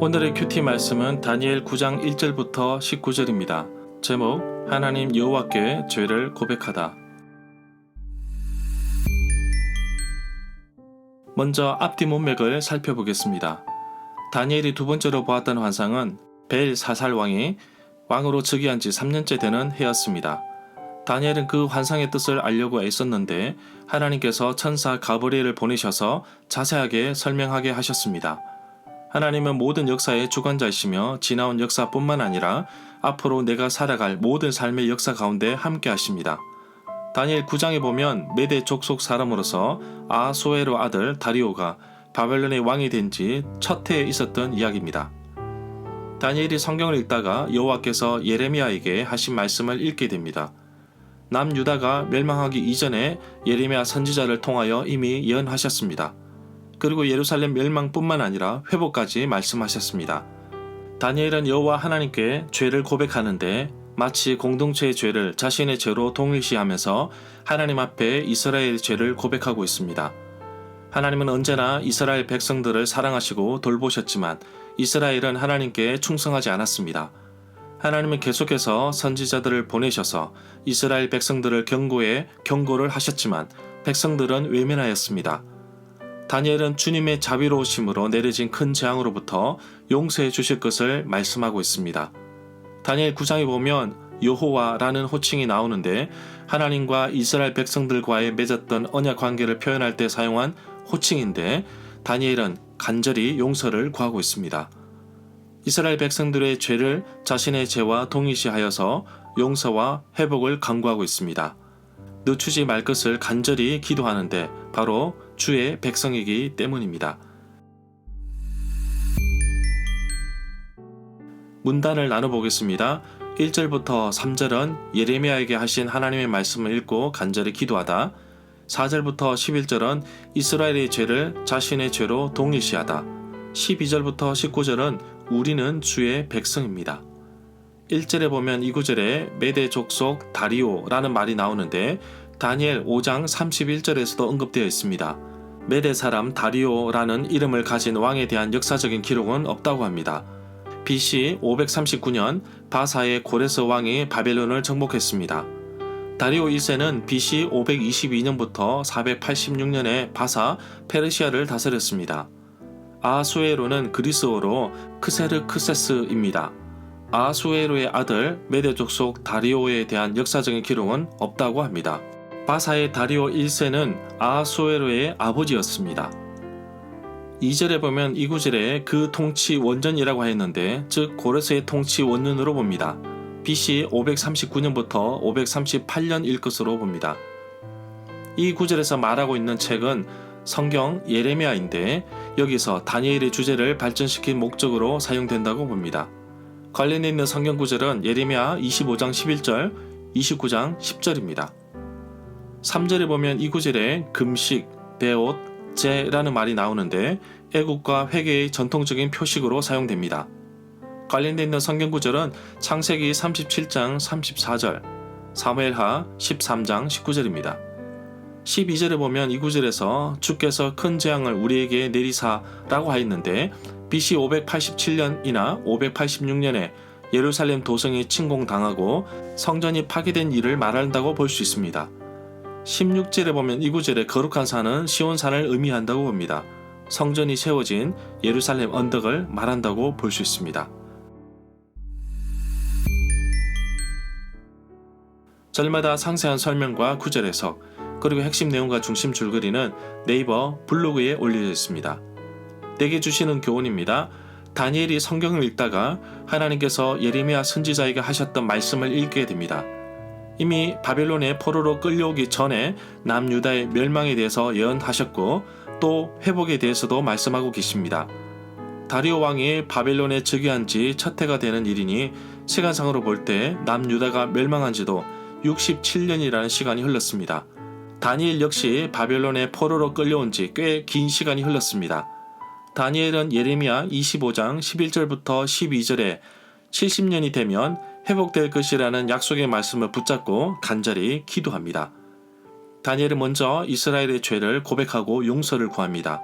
오늘의 큐티 말씀은 다니엘 9장 1절부터 19절입니다. 제목 하나님 여호와께 죄를 고백하다. 먼저 앞뒤 문맥을 살펴보겠습니다. 다니엘이 두 번째로 보았던 환상은 벨사살 왕이 왕으로 즉위한 지 3년째 되는 해였습니다. 다니엘은 그 환상의 뜻을 알려고 애썼는데 하나님께서 천사 가브리엘을 보내셔서 자세하게 설명하게 하셨습니다. 하나님은 모든 역사의 주관자이시며 지나온 역사뿐만 아니라 앞으로 내가 살아갈 모든 삶의 역사 가운데 함께 하십니다. 다니엘 9장에 보면 메대 족속 사람으로서 아하수에로 아들 다리오가 바벨론의 왕이 된 지 첫 해에 있었던 이야기입니다. 다니엘이 성경을 읽다가 여호와께서 예레미야에게 하신 말씀을 읽게 됩니다. 남유다가 멸망하기 이전에 예레미야 선지자를 통하여 이미 예언하셨습니다. 그리고 예루살렘 멸망뿐만 아니라 회복까지 말씀하셨습니다. 다니엘은 여호와 하나님께 죄를 고백하는데 마치 공동체의 죄를 자신의 죄로 동일시하면서 하나님 앞에 이스라엘의 죄를 고백하고 있습니다. 하나님은 언제나 이스라엘 백성들을 사랑하시고 돌보셨지만 이스라엘은 하나님께 충성하지 않았습니다. 하나님은 계속해서 선지자들을 보내셔서 이스라엘 백성들을 경고를 하셨지만 백성들은 외면하였습니다. 다니엘은 주님의 자비로우심으로 내려진 큰 재앙으로부터 용서해 주실 것을 말씀하고 있습니다. 다니엘 9장에 보면 여호와라는 호칭이 나오는데 하나님과 이스라엘 백성들과의 맺었던 언약 관계를 표현할 때 사용한 호칭인데 다니엘은 간절히 용서를 구하고 있습니다. 이스라엘 백성들의 죄를 자신의 죄와 동일시하여서 용서와 회복을 간구하고 있습니다. 늦추지 말 것을 간절히 기도하는데 바로 주의 백성이기 때문입니다. 문단을 나눠보겠습니다. 1절부터 3절은 예레미야에게 하신 하나님의 말씀을 읽고 간절히 기도하다. 4절부터 11절은 이스라엘의 죄를 자신의 죄로 동일시하다. 12절부터 19절은 우리는 주의 백성입니다. 1절에 보면 이 구절에 메대 족속 다리오라는 말이 나오는데 다니엘 5장 31절에서도 언급되어 있습니다. 메대 사람 다리오라는 이름을 가진 왕에 대한 역사적인 기록은 없다고 합니다. BC 539년 바사의 고레스 왕이 바벨론을 정복했습니다. 다리오 1세는 BC 522년부터 486년에 바사 페르시아를 다스렸습니다. 아하수에로는 그리스어로 크세르크세스입니다. 아하수에로의 아들 메대 족속 다리오에 대한 역사적인 기록은 없다고 합니다. 바사의 다리오 1세는 아하수에로의 아버지였습니다. 2절에 보면 이 구절에 그 통치 원전이라고 하였는데 즉 고레스의 통치 원년으로 봅니다. BC 539년부터 538년일 것으로 봅니다. 이 구절에서 말하고 있는 책은 성경 예레미야인데 여기서 다니엘의 주제를 발전시킨 목적으로 사용된다고 봅니다. 관련해 있는 성경 구절은 예레미야 25장 11절, 29장 10절입니다. 3절에 보면 이 구절에 금식, 베옷, 제라는 말이 나오는데 애국과 회개의 전통적인 표식으로 사용됩니다. 관련돼 있는 성경 구절은 창세기 37장 34절, 사무엘하 13장 19절입니다. 12절에 보면 이 구절에서 주께서 큰 재앙을 우리에게 내리사라고 하였는데 BC 587년이나 586년에 예루살렘 도성이 침공당하고 성전이 파괴된 일을 말한다고 볼 수 있습니다. 16절에 보면 이 구절에 거룩한 산은 시온산을 의미한다고 봅니다. 성전이 세워진 예루살렘 언덕을 말한다고 볼 수 있습니다. 절마다 상세한 설명과 구절 해석, 그리고 핵심 내용과 중심 줄거리는 네이버 블로그에 올려져 있습니다. 내게 주시는 교훈입니다. 다니엘이 성경을 읽다가 하나님께서 예레미야 선지자에게 하셨던 말씀을 읽게 됩니다. 이미 바벨론의 포로로 끌려오기 전에 남유다의 멸망에 대해서 예언하셨고 또 회복에 대해서도 말씀하고 계십니다. 다리오 왕이 바벨론에 즉위한 지 첫 해가 되는 일이니 시간상으로 볼 때 남유다가 멸망한 지도 67년이라는 시간이 흘렀습니다. 다니엘 역시 바벨론의 포로로 끌려온 지 꽤 긴 시간이 흘렀습니다. 다니엘은 예레미야 25장 11절부터 12절에 70년이 되면 회복될 것이라는 약속의 말씀을 붙잡고 간절히 기도합니다. 다니엘은 먼저 이스라엘의 죄를 고백하고 용서를 구합니다.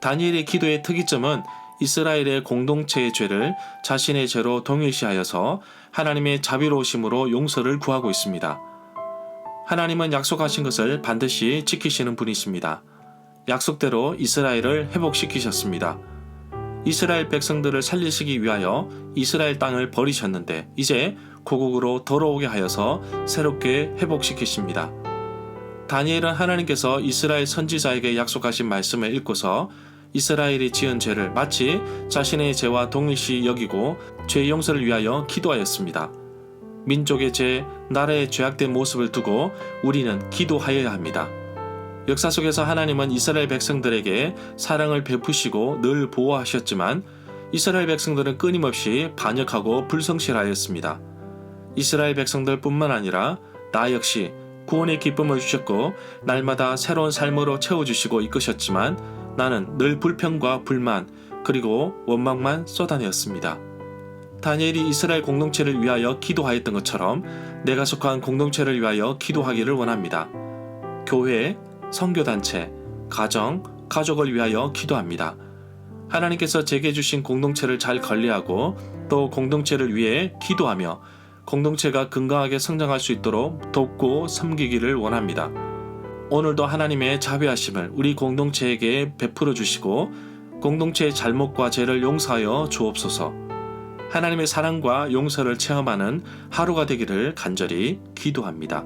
다니엘의 기도의 특이점은 이스라엘의 공동체의 죄를 자신의 죄로 동일시하여서 하나님의 자비로우심으로 용서를 구하고 있습니다. 하나님은 약속하신 것을 반드시 지키시는 분이십니다. 약속대로 이스라엘을 회복시키셨습니다. 이스라엘 백성들을 살리시기 위하여 이스라엘 땅을 버리셨는데 이제 고국으로 돌아오게 하여서 새롭게 회복시키십니다. 다니엘은 하나님께서 이스라엘 선지자에게 약속하신 말씀을 읽고서 이스라엘이 지은 죄를 마치 자신의 죄와 동일시 여기고 죄 용서를 위하여 기도하였습니다. 민족의 죄, 나라의 죄악된 모습을 두고 우리는 기도하여야 합니다. 역사 속에서 하나님은 이스라엘 백성들에게 사랑을 베푸시고 늘 보호하셨지만 이스라엘 백성들은 끊임없이 반역하고 불성실하였습니다. 이스라엘 백성들뿐만 아니라 나 역시 구원의 기쁨을 주셨고 날마다 새로운 삶으로 채워주시고 이끄셨지만 나는 늘 불평과 불만 그리고 원망만 쏟아내었습니다. 다니엘이 이스라엘 공동체를 위하여 기도하였던 것처럼 내가 속한 공동체를 위하여 기도하기를 원합니다. 교회, 선교단체, 가정, 가족을 위하여 기도합니다. 하나님께서 제게 주신 공동체를 잘 관리하고 또 공동체를 위해 기도하며 공동체가 건강하게 성장할 수 있도록 돕고 섬기기를 원합니다. 오늘도 하나님의 자비하심을 우리 공동체에게 베풀어 주시고 공동체의 잘못과 죄를 용서하여 주옵소서. 하나님의 사랑과 용서를 체험하는 하루가 되기를 간절히 기도합니다.